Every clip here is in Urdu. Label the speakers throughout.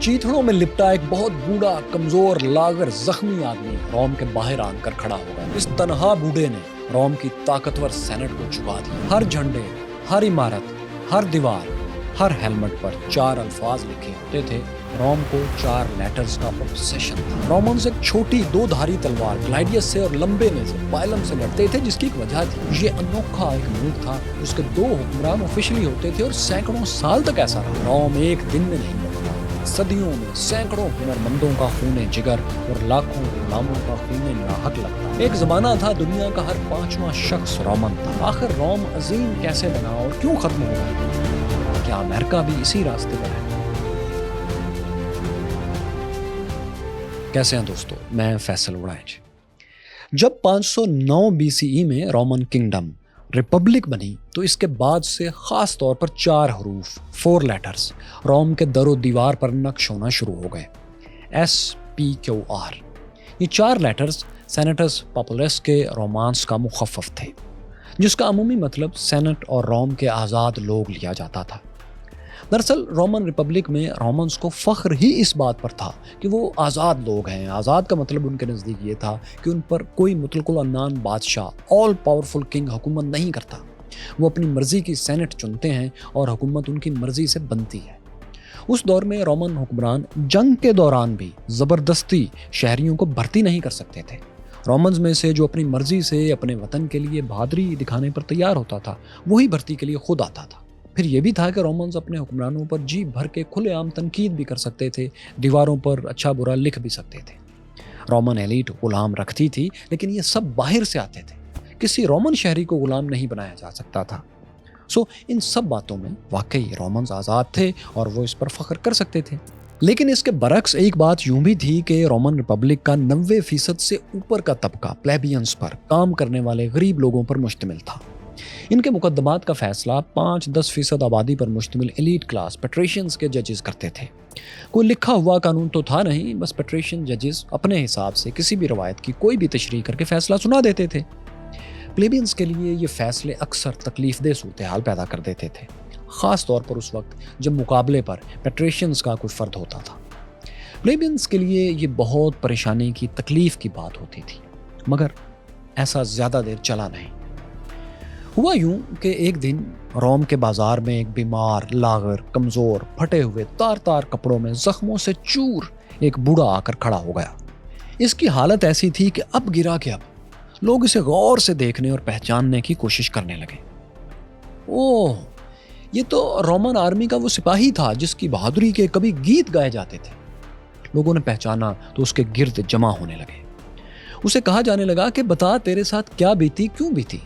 Speaker 1: چیتڑوں میں لپٹا ایک بہت بوڑھا کمزور لاغر زخمی آدمی روم کے باہر آن کر کھڑا ہو گیا۔ اس تنہا بوڑھے نے روم کی طاقتور سینٹ کو جھکا دیا۔ ہر جھنڈے، ہر عمارت، ہر دیوار، ہر ہیلمٹ پر 4 الفاظ لکھے ہوتے تھے۔ روم کو 4 لیٹرز کا obsession تھا۔ رومنز ایک چھوٹی 2 دھاری تلوار گلائڈیس سے اور لمبے میں سے پائلم سے لڑتے تھے، جس کی ایک وجہ تھی۔ یہ انوکھا ایک ملک تھا جس کے 2 حکمران آفیشلی ہوتے تھے اور سینکڑوں سال تک ایسا رہا۔ روم ایک دن میں نہیں بنتا، صدیوں میں سینکڑوں ہنرمندوں کا خون جگر اور لاکھوں غلاموں کا خون ناحق لگتا۔ ایک زمانہ تھا دنیا کا ہر 5واں شخص رومن تھا۔ آخر روم عظیم کیسے بنا اور کیوں ختم ہو گیا؟ کیا امریکہ بھی اسی راستے پر ہے؟ کیسے ہیں دوستو، میں فیصل اڑائچ۔ جب 509 BCE میں رومن کنگڈم ریپبلک بنی تو اس کے بعد سے خاص طور پر 4 حروف 4 لیٹرز روم کے در و دیوار پر نقش ہونا شروع ہو گئے۔ SPQR۔ یہ 4 لیٹرز سینٹس پاپولس کے رومانس کا مخفف تھے، جس کا عمومی مطلب سینٹ اور روم کے آزاد لوگ لیا جاتا تھا۔ دراصل رومن ریپبلک میں رومنز کو فخر ہی اس بات پر تھا کہ وہ آزاد لوگ ہیں۔ آزاد کا مطلب ان کے نزدیک یہ تھا کہ ان پر کوئی مطلق العنان بادشاہ، آل پاورفل کنگ حکومت نہیں کرتا۔ وہ اپنی مرضی کی سینٹ چنتے ہیں اور حکومت ان کی مرضی سے بنتی ہے۔ اس دور میں رومن حکمران جنگ کے دوران بھی زبردستی شہریوں کو بھرتی نہیں کر سکتے تھے۔ رومنز میں سے جو اپنی مرضی سے اپنے وطن کے لیے بہادری دکھانے پر تیار ہوتا تھا، وہی بھرتی کے لیے خود آتا تھا۔ پھر یہ بھی تھا کہ رومنز اپنے حکمرانوں پر جی بھر کے کھلے عام تنقید بھی کر سکتے تھے، دیواروں پر اچھا برا لکھ بھی سکتے تھے۔ رومن ایلیٹ غلام رکھتی تھی، لیکن یہ سب باہر سے آتے تھے۔ کسی رومن شہری کو غلام نہیں بنایا جا سکتا تھا۔ ان سب باتوں میں واقعی رومنز آزاد تھے اور وہ اس پر فخر کر سکتے تھے۔ لیکن اس کے برعکس ایک بات یوں بھی تھی کہ رومن ریپبلک کا 90% سے اوپر کا طبقہ پلیبینز پر، کام کرنے والے غریب لوگوں پر مشتمل تھا۔ ان کے مقدمات کا فیصلہ 5-10% آبادی پر مشتمل ایلیٹ کلاس پیٹریشنز کے ججز کرتے تھے۔ کوئی لکھا ہوا قانون تو تھا نہیں، بس پیٹریشن ججز اپنے حساب سے کسی بھی روایت کی کوئی بھی تشریح کر کے فیصلہ سنا دیتے تھے۔ پلیبینز کے لیے یہ فیصلے اکثر تکلیف دہ صورتحال پیدا کر دیتے تھے، خاص طور پر اس وقت جب مقابلے پر پیٹریشنز کا کوئی فرد ہوتا تھا۔ پلیبینز کے لیے یہ بہت پریشانی کی، تکلیف کی بات ہوتی تھی، مگر ایسا زیادہ دیر چلا نہیں۔ ہوا یوں کہ ایک دن روم کے بازار میں ایک بیمار، لاغر، کمزور، پھٹے ہوئے تار تار کپڑوں میں زخموں سے چور ایک بوڑھا آ کر کھڑا ہو گیا۔ اس کی حالت ایسی تھی کہ اب گرا کہ اب لوگ اسے غور سے دیکھنے اور پہچاننے کی کوشش کرنے لگے۔ اوہ، یہ تو رومن آرمی کا وہ سپاہی تھا جس کی بہادری کے کبھی گیت گائے جاتے تھے۔ لوگوں نے پہچانا تو اس کے گرد جمع ہونے لگے۔ اسے کہا جانے لگا کہ بتا تیرے ساتھ کیا بیتی، کیوں بیتی؟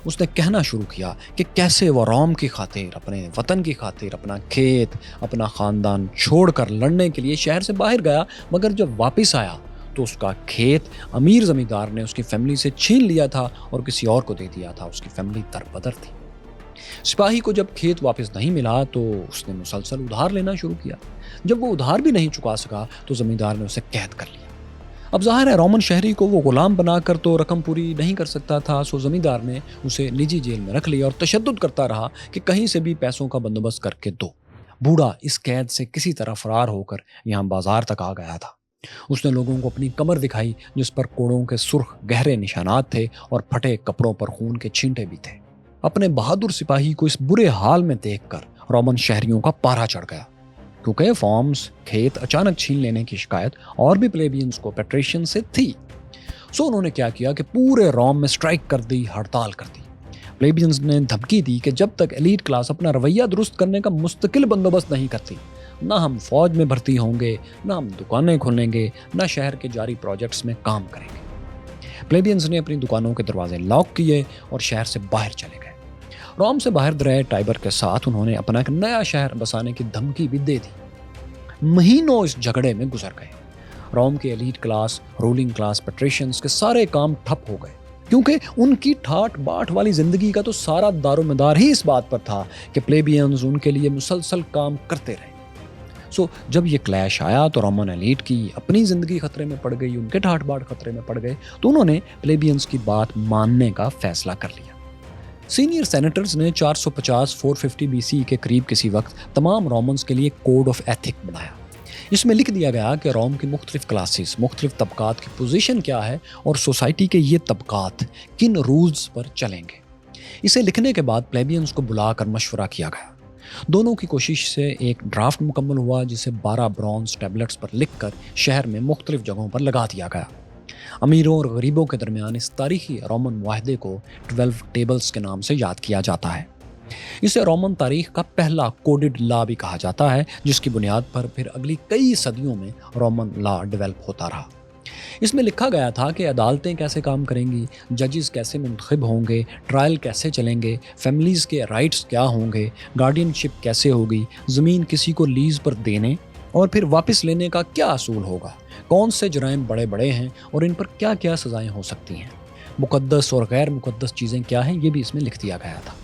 Speaker 1: اس نے کہنا شروع کیا کہ کیسے وہ روم کی خاطر، اپنے وطن کی خاطر، اپنا کھیت، اپنا خاندان چھوڑ کر لڑنے کے لیے شہر سے باہر گیا، مگر جب واپس آیا تو اس کا کھیت امیر زمیندار نے اس کی فیملی سے چھین لیا تھا اور کسی اور کو دے دیا تھا۔ اس کی فیملی دربدر تھی۔ سپاہی کو جب کھیت واپس نہیں ملا تو اس نے مسلسل ادھار لینا شروع کیا۔ جب وہ ادھار بھی نہیں چکا سکا تو زمیندار نے اسے قید کر لیا۔ اب ظاہر ہے رومن شہری کو وہ غلام بنا کر تو رقم پوری نہیں کر سکتا تھا، سو زمیندار نے اسے نجی جیل میں رکھ لیا اور تشدد کرتا رہا کہ کہیں سے بھی پیسوں کا بندوبست کر کے دو۔ بوڑھا اس قید سے کسی طرح فرار ہو کر یہاں بازار تک آ گیا تھا۔ اس نے لوگوں کو اپنی کمر دکھائی جس پر کوڑوں کے سرخ گہرے نشانات تھے اور پھٹے کپڑوں پر خون کے چھینٹے بھی تھے۔ اپنے بہادر سپاہی کو اس برے حال میں دیکھ کر رومن شہریوں کا پارا چڑھ گیا، کیونکہ فارمز، کھیت اچانک چھین لینے کی شکایت اور بھی پلیبینز کو پیٹریشن سے تھی۔ انہوں نے کیا کیا کہ پورے روم میں سٹرائک کر دی، ہڑتال کر دی۔ پلیبینز نے دھمکی دی کہ جب تک ایلیٹ کلاس اپنا رویہ درست کرنے کا مستقل بندوبست نہیں کرتی، نہ ہم فوج میں بھرتی ہوں گے، نہ ہم دکانیں کھولیں گے، نہ شہر کے جاری پروجیکٹس میں کام کریں گے۔ پلیبینز نے اپنی دکانوں کے دروازے لاک کیے اور شہر سے باہر چلے گئے۔ روم سے باہر دریا ٹائبر کے ساتھ انہوں نے اپنا ایک نیا شہر بسانے کی دھمکی بھی دے دی۔ مہینوں اس جھگڑے میں گزر گئے۔ روم کے ایلیٹ کلاس، رولنگ کلاس پیٹریشنز کے سارے کام ٹھپ ہو گئے، کیونکہ ان کی ٹھاٹ باٹ والی زندگی کا تو سارا دار و مدار ہی اس بات پر تھا کہ پلیبینز ان کے لیے مسلسل کام کرتے رہے۔ جب یہ کلیش آیا تو رومن ایلیٹ کی اپنی زندگی خطرے میں پڑ گئی، ان کے ٹھاٹ باٹ خطرے میں پڑ گئے، تو انہوں نے پلیبینز کی بات ماننے کا فیصلہ کر لیا۔ سینئر سینیٹرز نے 450-450 BC کے قریب کسی وقت تمام رومنز کے لیے کوڈ آف ایتھک بنایا۔ اس میں لکھ دیا گیا کہ روم کی مختلف کلاسز، مختلف طبقات کی پوزیشن کیا ہے اور سوسائٹی کے یہ طبقات کن رولز پر چلیں گے۔ اسے لکھنے کے بعد پلیبینز کو بلا کر مشورہ کیا گیا۔ دونوں کی کوشش سے ایک ڈرافٹ مکمل ہوا جسے 12 برونز ٹیبلٹس پر لکھ کر شہر میں مختلف جگہوں پر لگا دیا گیا۔ امیروں اور غریبوں کے درمیان اس تاریخی رومن معاہدے کو 12 ٹیبلز کے نام سے یاد کیا جاتا ہے۔ اسے رومن تاریخ کا پہلا کوڈڈ لا بھی کہا جاتا ہے، جس کی بنیاد پر پھر اگلی کئی صدیوں میں رومن لا ڈیولپ ہوتا رہا۔ اس میں لکھا گیا تھا کہ عدالتیں کیسے کام کریں گی، ججز کیسے منتخب ہوں گے، ٹرائل کیسے چلیں گے، فیملیز کے رائٹس کیا ہوں گے، گارڈین شپ کیسے ہوگی، زمین کسی کو لیز پر دینے اور پھر واپس لینے کا کیا اصول ہوگا، کون سے جرائم بڑے بڑے ہیں اور ان پر کیا کیا سزائیں ہو سکتی ہیں، مقدس اور غیر مقدس چیزیں کیا ہیں، یہ بھی اس میں لکھ دیا گیا تھا۔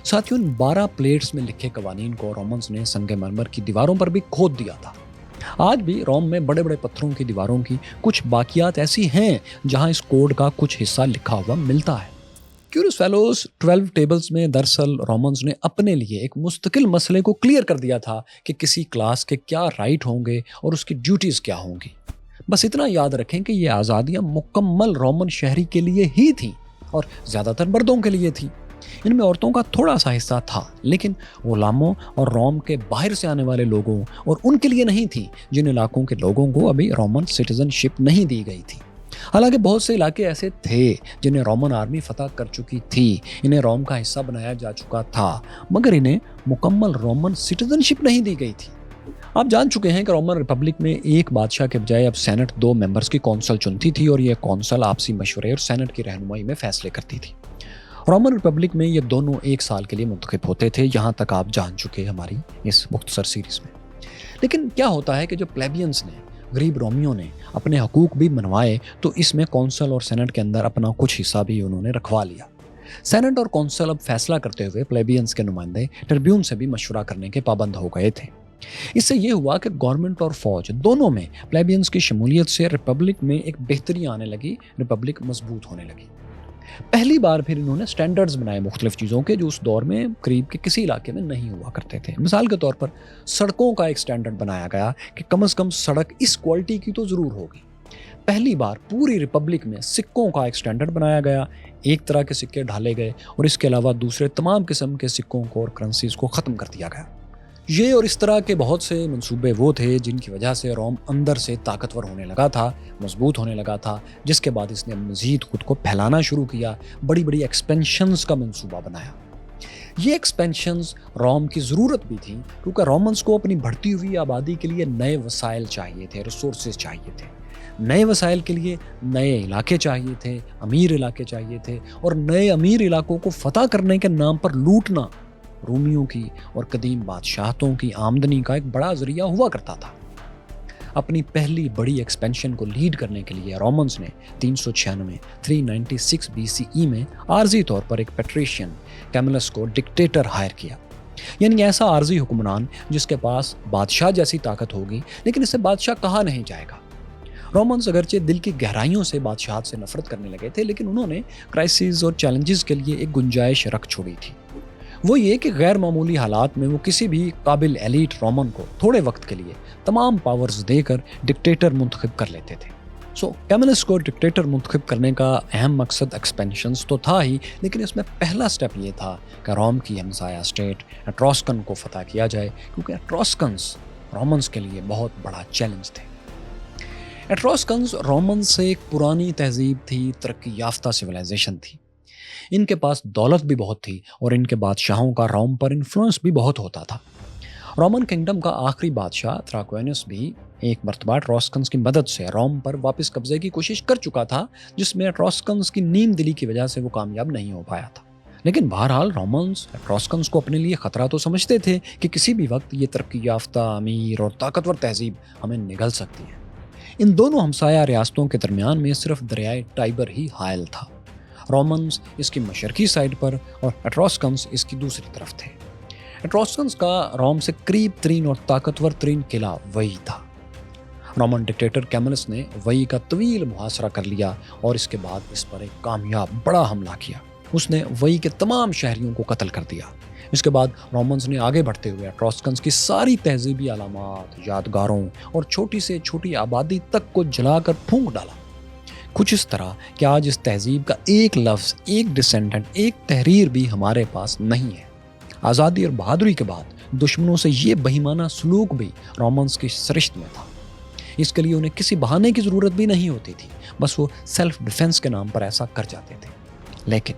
Speaker 1: ساتھیوں، ان 12 پلیٹس میں لکھے قوانین کو رومنز نے سنگ مرمر کی دیواروں پر بھی کھود دیا تھا۔ آج بھی روم میں بڑے بڑے پتھروں کی دیواروں کی کچھ باقیات ایسی ہیں جہاں اس کوڈ کا کچھ حصہ لکھا ہوا ملتا ہے۔ کیوریوس فیلوز 12 ٹیبلز میں دراصل رومنز نے اپنے لیے ایک مستقل مسئلے کو کلیئر کر دیا تھا کہ کسی کلاس کے کیا رائٹ ہوں گے اور اس کی ڈیوٹیز کیا ہوں گی۔ بس اتنا یاد رکھیں کہ یہ آزادیاں مکمل رومن شہری کے لیے ہی تھیں اور زیادہ تر مردوں کے لیے تھیں۔ ان میں عورتوں کا تھوڑا سا حصہ تھا، لیکن غلاموں اور روم کے باہر سے آنے والے لوگوں اور ان کے لیے نہیں تھی جن علاقوں کے لوگوں کو ابھی رومن سٹیزن شپ نہیں دی گئی تھی۔ حالانکہ بہت سے علاقے ایسے تھے جنہیں رومن آرمی فتح کر چکی تھی، انہیں روم کا حصہ بنایا جا چکا تھا، مگر انہیں مکمل رومن سٹیزن شپ نہیں دی گئی تھی۔ آپ جان چکے ہیں کہ رومن ریپبلک میں ایک بادشاہ کے بجائے اب سینٹ 2 ممبرز کی کونسل چنتی تھی اور یہ کونسل آپسی مشورے اور سینٹ کی رہنمائی میں فیصلے کرتی تھی۔ رومن ریپبلک میں یہ دونوں ایک سال کے لیے منتخب ہوتے تھے، یہاں تک آپ جان چکے ہماری اس مختصر سیریز میں۔ لیکن کیا ہوتا ہے کہ جو پلیبینز نے، غریب رومیوں نے اپنے حقوق بھی منوائے تو اس میں کونسل اور سینٹ کے اندر اپنا کچھ حصہ بھی انہوں نے رکھوا لیا۔ سینٹ اور کونسل اب فیصلہ کرتے ہوئے پلیبینز کے نمائندے ٹربیون سے بھی مشورہ کرنے کے پابند ہو گئے تھے۔ اس سے یہ ہوا کہ گورنمنٹ اور فوج دونوں میں پلیبینز کی شمولیت سے ریپبلک میں ایک بہتری آنے لگی، ریپبلک مضبوط ہونے لگی۔ پہلی بار پھر انہوں نے سٹینڈرڈز بنائے مختلف چیزوں کے جو اس دور میں قریب کے کسی علاقے میں نہیں ہوا کرتے تھے۔ مثال کے طور پر سڑکوں کا ایک سٹینڈرڈ بنایا گیا کہ کم از کم سڑک اس کوالٹی کی تو ضرور ہوگی۔ پہلی بار پوری ریپبلک میں سکوں کا ایک سٹینڈرڈ بنایا گیا، ایک طرح کے سکے ڈھالے گئے اور اس کے علاوہ دوسرے تمام قسم کے سکوں کو اور کرنسیز کو ختم کر دیا گیا۔ یہ اور اس طرح کے بہت سے منصوبے وہ تھے جن کی وجہ سے روم اندر سے طاقتور ہونے لگا تھا، مضبوط ہونے لگا تھا، جس کے بعد اس نے مزید خود کو پھیلانا شروع کیا، بڑی بڑی ایکسپینشنز کا منصوبہ بنایا۔ یہ ایکسپینشنز روم کی ضرورت بھی تھی کیونکہ رومنز کو اپنی بڑھتی ہوئی آبادی کے لیے نئے وسائل چاہیے تھے، ریسورسز چاہیے تھے۔ نئے وسائل کے لیے نئے علاقے چاہیے تھے، امیر علاقے چاہیے تھے، اور نئے امیر علاقوں کو فتح کرنے کے نام پر لوٹنا رومیوں کی اور قدیم بادشاہتوں کی آمدنی کا ایک بڑا ذریعہ ہوا کرتا تھا۔ اپنی پہلی بڑی ایکسپینشن کو لیڈ کرنے کے لیے رومنز نے 396 BCE میں عارضی طور پر ایک پیٹریشین کیملس کو ڈکٹیٹر ہائر کیا، یعنی ایسا عارضی حکمران جس کے پاس بادشاہ جیسی طاقت ہوگی لیکن اسے بادشاہ کہا نہیں جائے گا۔ رومنز اگرچہ دل کی گہرائیوں سے بادشاہت سے نفرت کرنے لگے تھے، لیکن انہوں نے کرائسس اور چیلنجز کے لیے ایک گنجائش رکھ چھوڑی تھی۔ وہ یہ کہ غیر معمولی حالات میں وہ کسی بھی قابل ایلیٹ رومن کو تھوڑے وقت کے لیے تمام پاورز دے کر ڈکٹیٹر منتخب کر لیتے تھے۔ کیملس کو ڈکٹیٹر منتخب کرنے کا اہم مقصد ایکسپینشنز تو تھا ہی، لیکن اس میں پہلا سٹیپ یہ تھا کہ روم کی ہمسایہ اسٹیٹ ایٹروسکن کو فتح کیا جائے، کیونکہ ایٹروسکنز رومنز کے لیے بہت بڑا چیلنج تھے۔ ایٹروسکنز رومنز سے ایک پرانی تہذیب تھی، ترقی یافتہ سویلائزیشن تھی۔ ان کے پاس دولت بھی بہت تھی اور ان کے بادشاہوں کا روم پر انفلوئنس بھی بہت ہوتا تھا۔ رومن کنگڈم کا آخری بادشاہ تھراکوینس بھی ایک مرتبہ ایٹروسکنز کی مدد سے روم پر واپس قبضے کی کوشش کر چکا تھا، جس میں ایٹروسکنز کی نیم دلی کی وجہ سے وہ کامیاب نہیں ہو پایا تھا۔ لیکن بہرحال رومنز ایٹروسکنز کو اپنے لیے خطرہ تو سمجھتے تھے کہ کسی بھی وقت یہ ترقی یافتہ، امیر اور طاقتور تہذیب ہمیں نگل سکتی ہے۔ ان دونوں ہمسایہ ریاستوں کے درمیان میں صرف دریائے ٹائبر ہی حائل تھا۔ رومنز اس کی مشرقی سائڈ پر اور ایٹروسکنز اس کی دوسری طرف تھے۔ ایٹروسکنز کا روم سے قریب ترین اور طاقتور ترین قلعہ وہی تھا۔ رومن ڈکٹیٹر کیملس نے وہی کا طویل محاصرہ کر لیا اور اس کے بعد اس پر ایک کامیاب بڑا حملہ کیا۔ اس نے وہی کے تمام شہریوں کو قتل کر دیا۔ اس کے بعد رومنز نے آگے بڑھتے ہوئے ایٹروسکنز کی ساری تہذیبی علامات، یادگاروں اور چھوٹی سے چھوٹی آبادی تک کو جلا کر پھونک ڈالا، کچھ اس طرح کہ آج اس تہذیب کا ایک لفظ، ایک ڈسینڈنٹ، ایک تحریر بھی ہمارے پاس نہیں ہے۔ آزادی اور بہادری کے بعد دشمنوں سے یہ بہیمانہ سلوک بھی رومنز کی سرشت میں تھا۔ اس کے لیے انہیں کسی بہانے کی ضرورت بھی نہیں ہوتی تھی، بس وہ سیلف ڈیفنس کے نام پر ایسا کر جاتے تھے۔ لیکن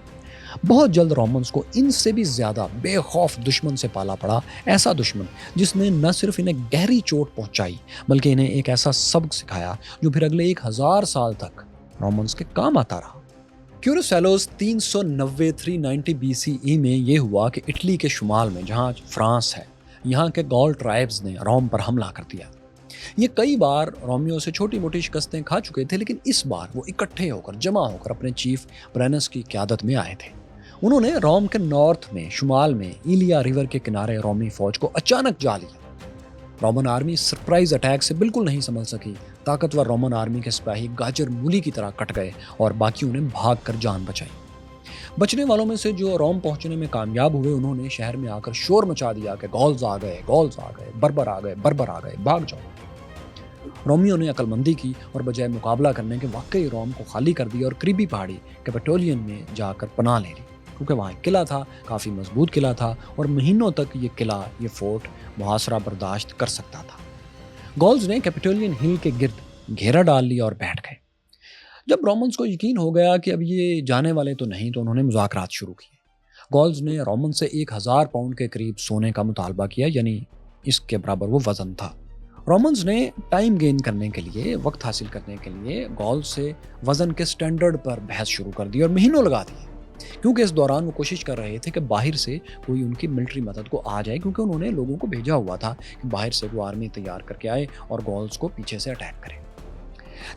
Speaker 1: بہت جلد رومنز کو ان سے بھی زیادہ بے خوف دشمن سے پالا پڑا، ایسا دشمن جس نے نہ صرف انہیں گہری چوٹ پہنچائی بلکہ انہیں ایک ایسا سبق سکھایا جو پھر اگلے 1000 سال تک رومنز کے کام آتا رہا۔ کیورس فیلوز 390 BCE میں یہ ہوا کہ اٹلی کے شمال میں جہاں فرانس ہے، یہاں کے گال ٹرائبز نے روم پر حملہ کر دیا۔ یہ کئی بار رومیوں سے چھوٹی موٹی شکستیں کھا چکے تھے، لیکن اس بار وہ اکٹھے ہو کر، جمع ہو کر اپنے چیف برینس کی قیادت میں آئے تھے۔ انہوں نے روم کے نارتھ میں، شمال میں ایلیا ریور کے کنارے رومی فوج کو اچانک جا لیا۔ رومن آرمی سرپرائز اٹیک سے بالکل نہیں سنبھل سکی۔ طاقتور رومن آرمی کے سپاہی گاجر مولی کی طرح کٹ گئے اور باقیوں نے بھاگ کر جان بچائی۔ بچنے والوں میں سے جو روم پہنچنے میں کامیاب ہوئے، انہوں نے شہر میں آ کر شور مچا دیا کہ گولز آ گئے، گولز آ گئے، بربر آ گئے، بربر آ گئے، بھاگ جاؤ۔ رومیوں نے عقل مندی کی اور بجائے مقابلہ کرنے کے واقعی روم کو خالی کر دیا اور قریبی پہاڑی کیپیٹولین میں جا کر پناہ لے لی، کیونکہ وہاں ایک قلعہ تھا، کافی مضبوط قلعہ تھا اور مہینوں تک یہ قلعہ، یہ فورٹ محاصرہ برداشت کر سکتا تھا۔ گولز نے کیپیٹولین ہل کے گرد گھیرا ڈال لیا اور بیٹھ گئے۔ جب رومنز کو یقین ہو گیا کہ اب یہ جانے والے تو نہیں، تو انہوں نے مذاکرات شروع کیے۔ گولز نے رومن سے 1000 پاؤنڈ کے قریب سونے کا مطالبہ کیا، یعنی اس کے برابر وہ وزن تھا۔ رومنز نے ٹائم گین کرنے کے لیے، وقت حاصل کرنے کے لیے گولز سے وزن کے سٹینڈرڈ پر بحث شروع کر دی اور مہینوں لگا دیے، کیونکہ اس دوران وہ کوشش کر رہے تھے کہ باہر سے کوئی ان کی ملٹری مدد کو آ جائے، کیونکہ انہوں نے لوگوں کو بھیجا ہوا تھا کہ باہر سے وہ آرمی تیار کر کے آئے اور گولز کو پیچھے سے اٹیک کرے۔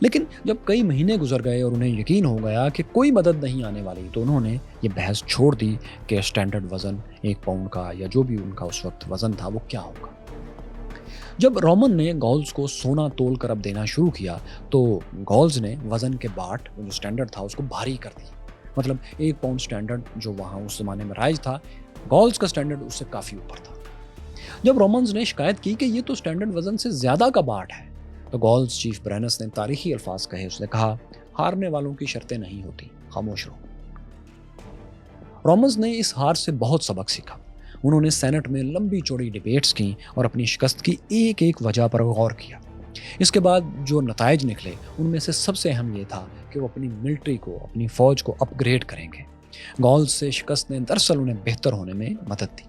Speaker 1: لیکن جب کئی مہینے گزر گئے اور انہیں یقین ہو گیا کہ کوئی مدد نہیں آنے والی، تو انہوں نے یہ بحث چھوڑ دی کہ سٹینڈرڈ وزن 1 پاؤنڈ کا یا جو بھی ان کا اس وقت وزن تھا وہ کیا ہوگا۔ جب رومن نے گولز کو سونا تول کر اب دینا شروع کیا، تو گولز نے وزن کے باٹ جو سٹینڈرڈ تھا اس کو بھاری کر دیا۔ مطلب 1 پاؤنڈ سٹینڈرڈ جو وہاں اس زمانے میں رائج تھا، گولز کا سٹینڈرڈ اس سے کافی اوپر تھا۔ جب رومنز نے شکایت کی کہ یہ تو سٹینڈرڈ وزن سے زیادہ کا باٹ ہے، تو گولز چیف برینس نے تاریخی الفاظ کہے۔ اس نے کہا، ہارنے والوں کی شرطیں نہیں ہوتی، خاموش رہو۔ رومنز نے اس ہار سے بہت سبق سیکھا۔ انہوں نے سینٹ میں لمبی چوڑی ڈیبیٹس کی اور اپنی شکست کی ایک ایک وجہ پر غور کیا۔ اس کے بعد جو نتائج نکلے ان میں سے سب سے اہم یہ تھا کہ وہ اپنی ملٹری کو، اپنی فوج کو اپ گریڈ کریں گے۔ گولز سے شکست نے دراصل انہیں بہتر ہونے میں مدد دی۔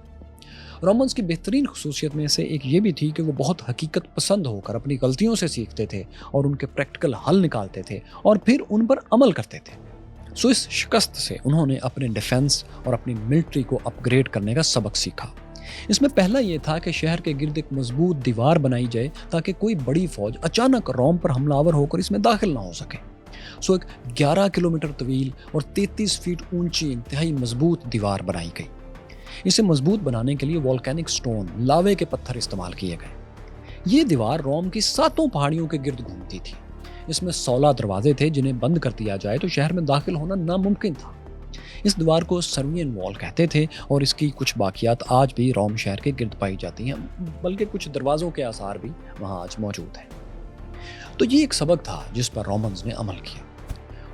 Speaker 1: رومنز کی بہترین خصوصیت میں سے ایک یہ بھی تھی کہ وہ بہت حقیقت پسند ہو کر اپنی غلطیوں سے سیکھتے تھے اور ان کے پریکٹیکل حل نکالتے تھے اور پھر ان پر عمل کرتے تھے۔ اس شکست سے انہوں نے اپنے ڈیفنس اور اپنی ملٹری کو اپ گریڈ کرنے کا سبق سیکھا۔ اس میں پہلا یہ تھا کہ شہر کے گرد ایک مضبوط دیوار بنائی جائے تاکہ کوئی بڑی فوج اچانک روم پر حملہ آور ہو کر اس میں داخل نہ ہو سکے۔ ایک 11 کلومیٹر طویل اور 33 فیٹ اونچی انتہائی مضبوط دیوار بنائی گئی۔ اسے مضبوط بنانے کے لیے والکینک سٹون، لاوے کے پتھر استعمال کیے گئے۔ یہ دیوار روم کی 7 پہاڑیوں کے گرد گھومتی تھی۔ اس میں 16 دروازے تھے جنہیں بند کر دیا جائے تو شہر میں داخل ہونا ناممکن تھا۔ اس دیوار کو سروین وال کہتے تھے اور اس کی کچھ باقیات آج بھی روم شہر کے گرد پائی جاتی ہیں، بلکہ کچھ دروازوں کے آثار بھی وہاں آج موجود ہیں۔ تو یہ ایک سبق تھا جس پر رومنز نے عمل کیا۔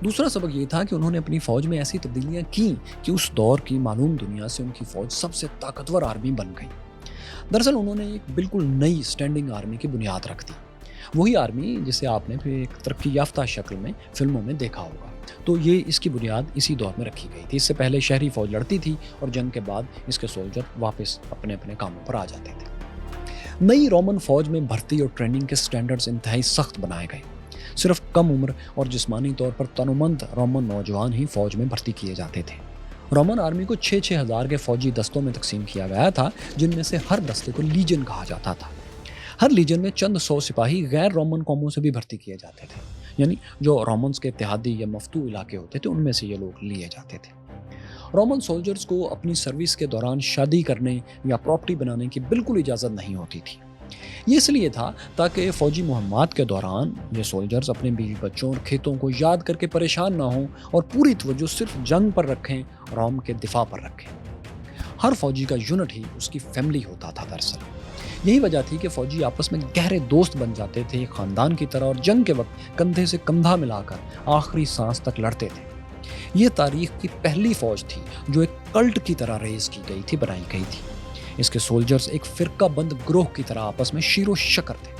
Speaker 1: دوسرا سبق یہ تھا کہ انہوں نے اپنی فوج میں ایسی تبدیلیاں کی کہ اس دور کی معلوم دنیا سے ان کی فوج سب سے طاقتور آرمی بن گئی۔ دراصل انہوں نے ایک بالکل نئی سٹینڈنگ آرمی کی بنیاد رکھ دی، وہی آرمی جسے آپ نے پھر ایک ترقی یافتہ شکل میں فلموں میں دیکھا ہوگا۔ تو یہ اس کی بنیاد اسی دور میں رکھی گئی تھی۔ اس سے پہلے شہری فوج لڑتی تھی اور جنگ کے بعد اس کے سولجر واپس اپنے اپنے کاموں پر آ جاتے تھے۔ نئی رومن فوج میں بھرتی اور ٹریننگ کے سٹینڈرڈز انتہائی سخت بنائے گئے۔ صرف کم عمر اور جسمانی طور پر تنومند رومن نوجوان ہی فوج میں بھرتی کیے جاتے تھے۔ رومن آرمی کو 6-6 ہزار کے فوجی دستوں میں تقسیم کیا گیا تھا، جن میں سے ہر دستے کو لیجن کہا جاتا تھا۔ ہر لیجن میں چند 100 سپاہی غیر رومن قوموں سے بھی بھرتی کیے جاتے تھے، یعنی جو رومنز کے اتحادی یا مفتوح علاقے ہوتے تھے ان میں سے یہ لوگ لیے جاتے تھے۔ رومن سولجرز کو اپنی سروس کے دوران شادی کرنے یا پراپرٹی بنانے کی بالکل اجازت نہیں ہوتی تھی۔ یہ اس لیے تھا تاکہ فوجی مہمات کے دوران یہ سولجرز اپنے بیوی بچوں اور کھیتوں کو یاد کر کے پریشان نہ ہوں اور پوری توجہ صرف جنگ پر رکھیں، روم کے دفاع پر رکھیں۔ ہر فوجی کا یونٹ ہی اس کی فیملی ہوتا تھا دراصل. یہی وجہ تھی کہ فوجی آپس میں گہرے دوست بن جاتے تھے، خاندان کی طرح، اور جنگ کے وقت کندھے سے کندھا ملا کر آخری سانس تک لڑتے تھے. یہ تاریخ کی پہلی فوج تھی جو ایک کلٹ کی طرح ریز کی گئی تھی، بنائی گئی تھی. اس کے سولجرز ایک فرقہ بند گروہ کی طرح آپس میں شیر و شکر تھے.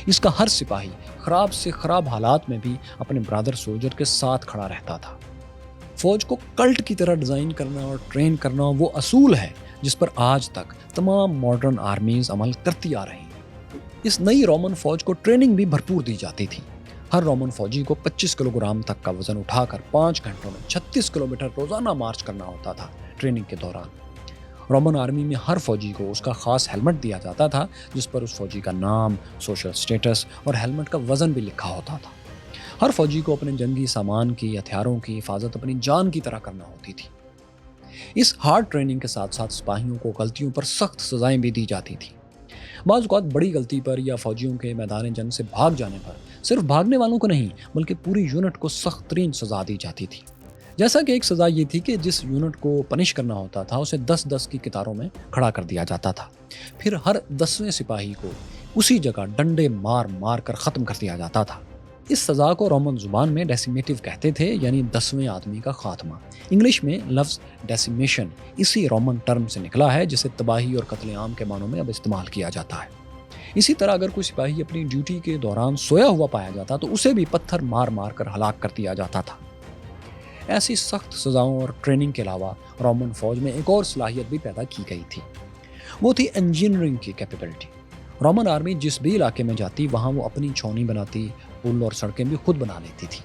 Speaker 1: اس کا ہر سپاہی خراب سے خراب حالات میں بھی اپنے برادر سولجر کے ساتھ کھڑا رہتا تھا. فوج کو کلٹ کی طرح ڈیزائن کرنا اور ٹرین کرنا وہ اصول ہے جس پر آج تک تمام ماڈرن آرمیز عمل کرتی آ رہی ہیں. اس نئی رومن فوج کو ٹریننگ بھی بھرپور دی جاتی تھی. ہر رومن فوجی کو 25 کلو گرام تک کا وزن اٹھا کر 5 گھنٹوں میں 36 کلومیٹر روزانہ مارچ کرنا ہوتا تھا. ٹریننگ کے دوران رومن آرمی میں ہر فوجی کو اس کا خاص ہیلمٹ دیا جاتا تھا جس پر اس فوجی کا نام، سوشل سٹیٹس اور ہیلمٹ کا وزن بھی لکھا ہوتا تھا. ہر فوجی کو اپنے جنگی سامان کی، ہتھیاروں کی حفاظت اپنی جان کی طرح کرنا ہوتی تھی. اس ہارڈ ٹریننگ کے ساتھ ساتھ سپاہیوں کو غلطیوں پر سخت سزائیں بھی دی جاتی تھیں. بعض اوقات بڑی غلطی پر یا فوجیوں کے میدان جنگ سے بھاگ جانے پر صرف بھاگنے والوں کو نہیں بلکہ پوری یونٹ کو سخت ترین سزا دی جاتی تھی. جیسا کہ ایک سزا یہ تھی کہ جس یونٹ کو پنش کرنا ہوتا تھا اسے 10-10 کی قطاروں میں کھڑا کر دیا جاتا تھا. پھر ہر 10ویں سپاہی کو اسی جگہ ڈنڈے مار مار کر ختم کر دیا جاتا تھا. اس سزا کو رومن زبان میں ڈیسیمیٹو کہتے تھے، یعنی 10ویں آدمی کا خاتمہ. انگلش میں لفظ ڈیسیمیشن اسی رومن ٹرم سے نکلا ہے جسے تباہی اور قتل عام کے معنوں میں اب استعمال کیا جاتا ہے. اسی طرح اگر کوئی سپاہی اپنی ڈیوٹی کے دوران سویا ہوا پایا جاتا تو اسے بھی پتھر مار مار کر ہلاک کر دیا جاتا تھا. ایسی سخت سزاؤں اور ٹریننگ کے علاوہ رومن فوج میں ایک اور صلاحیت بھی پیدا کی گئی تھی. وہ تھی انجینئرنگ کی کیپیبلٹی. رومن آرمی جس بھی علاقے میں جاتی وہاں وہ اپنی چھاؤنی بناتی، پل اور سڑکیں بھی خود بنا لیتی تھی.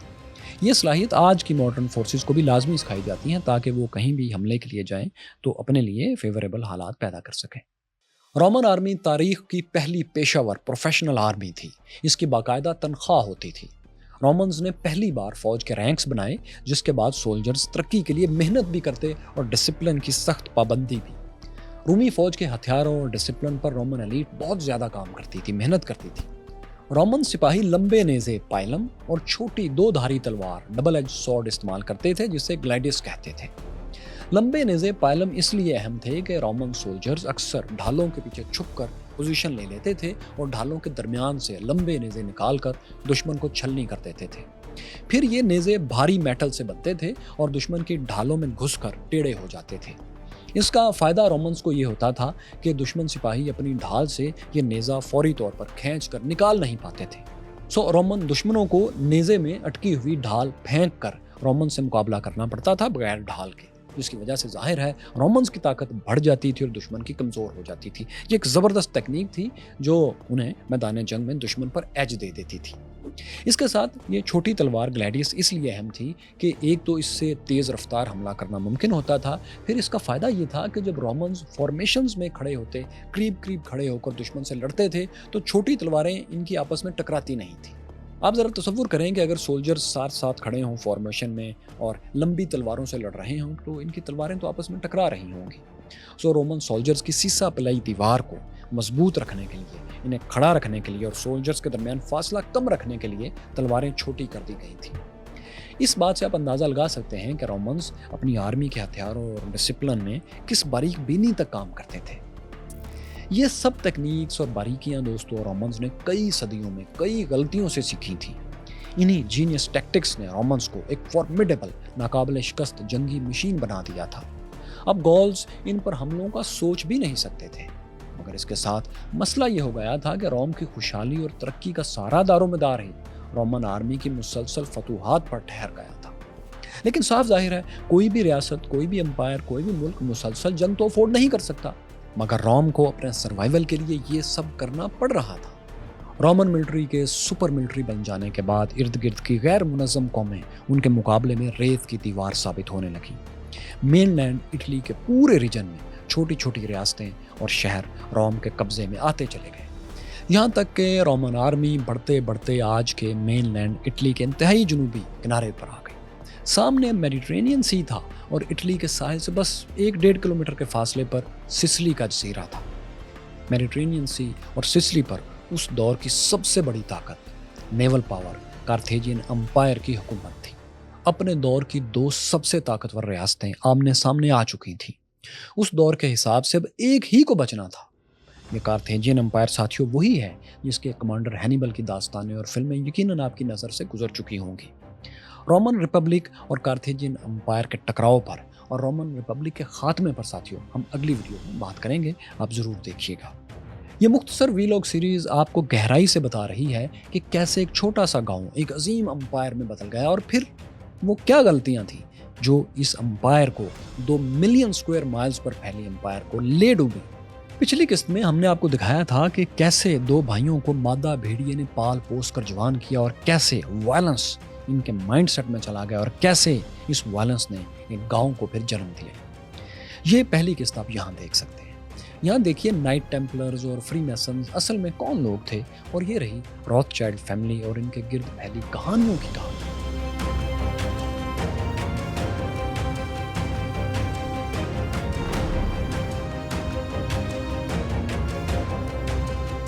Speaker 1: یہ صلاحیت آج کی ماڈرن فورسز کو بھی لازمی سکھائی جاتی ہیں تاکہ وہ کہیں بھی حملے کے لیے جائیں تو اپنے لیے فیوریبل حالات پیدا کر سکیں. رومن آرمی تاریخ کی پہلی پیشہ ور پروفیشنل آرمی تھی. اس کی باقاعدہ تنخواہ ہوتی تھی. رومنز نے پہلی بار فوج کے رینکس بنائے جس کے بعد سولجرز ترقی کے لیے محنت بھی کرتے اور ڈسپلن کی سخت پابندی بھی. رومی فوج کے ہتھیاروں اور ڈسپلن پر رومن ایلیٹ بہت زیادہ کام کرتی تھی، محنت کرتی تھی. رومن سپاہی لمبے نیزے پائلم اور چھوٹی 2 دھاری تلوار ڈبل ایج سورڈ استعمال کرتے تھے جسے گلائڈس کہتے تھے. لمبے نیزے پائلم اس لیے اہم تھے کہ رومن سولجرز اکثر ڈھالوں کے پیچھے چھپ کر پوزیشن لے لیتے تھے اور ڈھالوں کے درمیان سے لمبے نیزے نکال کر دشمن کو چھلنی کر دیتے تھے. پھر یہ نیزے بھاری میٹل سے بنتے تھے اور دشمن کی ڈھالوں میں گھس کر ٹیڑھے ہو جاتے تھے. اس کا فائدہ رومنز کو یہ ہوتا تھا کہ دشمن سپاہی اپنی ڈھال سے یہ نیزہ فوری طور پر کھینچ کر نکال نہیں پاتے تھے. رومن دشمنوں کو نیزے میں اٹکی ہوئی ڈھال پھینک کر رومن سے مقابلہ کرنا پڑتا تھا بغیر ڈھال کے، جس کی وجہ سے ظاہر ہے رومنز کی طاقت بڑھ جاتی تھی اور دشمن کی کمزور ہو جاتی تھی. یہ ایک زبردست تکنیک تھی جو انہیں میدان جنگ میں دشمن پر ایج دے دیتی تھی. اس کے ساتھ یہ چھوٹی تلوار گلیڈیس اس لیے اہم تھی کہ ایک تو اس سے تیز رفتار حملہ کرنا ممکن ہوتا تھا، پھر اس کا فائدہ یہ تھا کہ جب رومنز فارمیشنز میں کھڑے ہوتے، قریب کھڑے ہو کر دشمن سے لڑتے تھے تو چھوٹی تلواریں ان کی آپس میں ٹکراتی نہیں تھیں. آپ ذرا تصور کریں کہ اگر سولجرز ساتھ کھڑے ہوں فارمیشن میں اور لمبی تلواروں سے لڑ رہے ہوں تو ان کی تلواریں تو آپس میں ٹکرا رہی ہوں گی. رومن سولجرز کی سیسا پلائی دیوار کو مضبوط رکھنے کے لیے، انہیں کھڑا رکھنے کے لیے اور سولجرز کے درمیان فاصلہ کم رکھنے کے لیے تلواریں چھوٹی کر دی گئی تھیں. اس بات سے آپ اندازہ لگا سکتے ہیں کہ رومنز اپنی آرمی کے ہتھیاروں اور ڈسپلن میں کس باریک بینی تک کام کرتے تھے. یہ سب تکنیکس اور باریکیاں دوستوں رومنز نے کئی صدیوں میں کئی غلطیوں سے سیکھی تھیں. انہی جینیس ٹیکٹکس نے رومنز کو ایک فارمیڈیبل، ناقابل شکست جنگی مشین بنا دیا تھا. اب گولز ان پر حملوں کا سوچ بھی نہیں سکتے تھے، مگر اس کے ساتھ مسئلہ یہ ہو گیا تھا کہ روم کی خوشحالی اور ترقی کا سارا دار و مدار ہی رومن آرمی کی مسلسل فتوحات پر ٹھہر گیا تھا. لیکن صاف ظاہر ہے کوئی بھی ریاست، کوئی بھی امپائر، کوئی بھی ملک مسلسل جنگ تو افورڈ نہیں کر سکتا، مگر روم کو اپنے سروائیول کے لیے یہ سب کرنا پڑ رہا تھا. رومن ملٹری کے سپر ملٹری بن جانے کے بعد ارد گرد کی غیر منظم قومیں ان کے مقابلے میں ریت کی دیوار ثابت ہونے لگیں. مین لینڈ اٹلی کے پورے ریجن میں چھوٹی چھوٹی ریاستیں اور شہر روم کے قبضے میں آتے چلے گئے، یہاں تک کہ رومن آرمی بڑھتے بڑھتے آج کے مین لینڈ اٹلی کے انتہائی جنوبی کنارے پر آ گئی. سامنے میڈیٹرینین سی تھا اور اٹلی کے ساحل سے بس 1-1.5 کلومیٹر کے فاصلے پر سسلی کا جزیرہ تھا. میڈیٹرینین سی اور سسلی پر اس دور کی سب سے بڑی طاقت، نیول پاور، کارتھیجین امپائر کی حکومت تھی. اپنے دور کی 2 سب سے طاقتور ریاستیں آمنے سامنے آ چکی تھیں. اس دور کے حساب سے اب ایک ہی کو بچنا تھا۔ یہ کارتھیجین امپائر ساتھیوں وہی ہے جس کے کمانڈر ہینیبل کی داستانیں اور فلمیں یقیناً آپ کی نظر سے گزر چکی ہوں گی۔ رومن ریپبلک اور کارتھیجین امپائر کے ٹکراؤ پر اور رومن ریپبلک کے خاتمے پر ساتھیوں ہم اگلی ویڈیو میں بات کریں گے، آپ ضرور دیکھیے گا۔ یہ مختصر ویلاگ سیریز آپ کو گہرائی سے بتا رہی ہے کہ کیسے ایک چھوٹا سا گاؤں ایک عظیم امپائر میں بدل گیا، اور پھر وہ کیا غلطیاں تھیں جو اس امپائر کو 2 ملین اسکوائر مائلز پر پھیلی امپائر کو لے ڈوبی۔ پچھلی قسط میں ہم نے آپ کو دکھایا تھا کہ کیسے 2 بھائیوں کو مادہ بھیڑیے نے پال پوس کر جوان کیا، اور کیسے وائلنس ان کے مائنڈ سیٹ میں چلا گیا، اور کیسے اس وائلنس نے ان گاؤں کو پھر جنم دیا۔ یہ پہلی قسط آپ یہاں دیکھ سکتے ہیں۔ یہاں دیکھیے نائٹ ٹیمپلرز اور فری میسنز اصل میں کون لوگ تھے، اور یہ رہی روتھ چائلڈ فیملی اور ان کے گرد پھیلی کہانیوں کی کہانی۔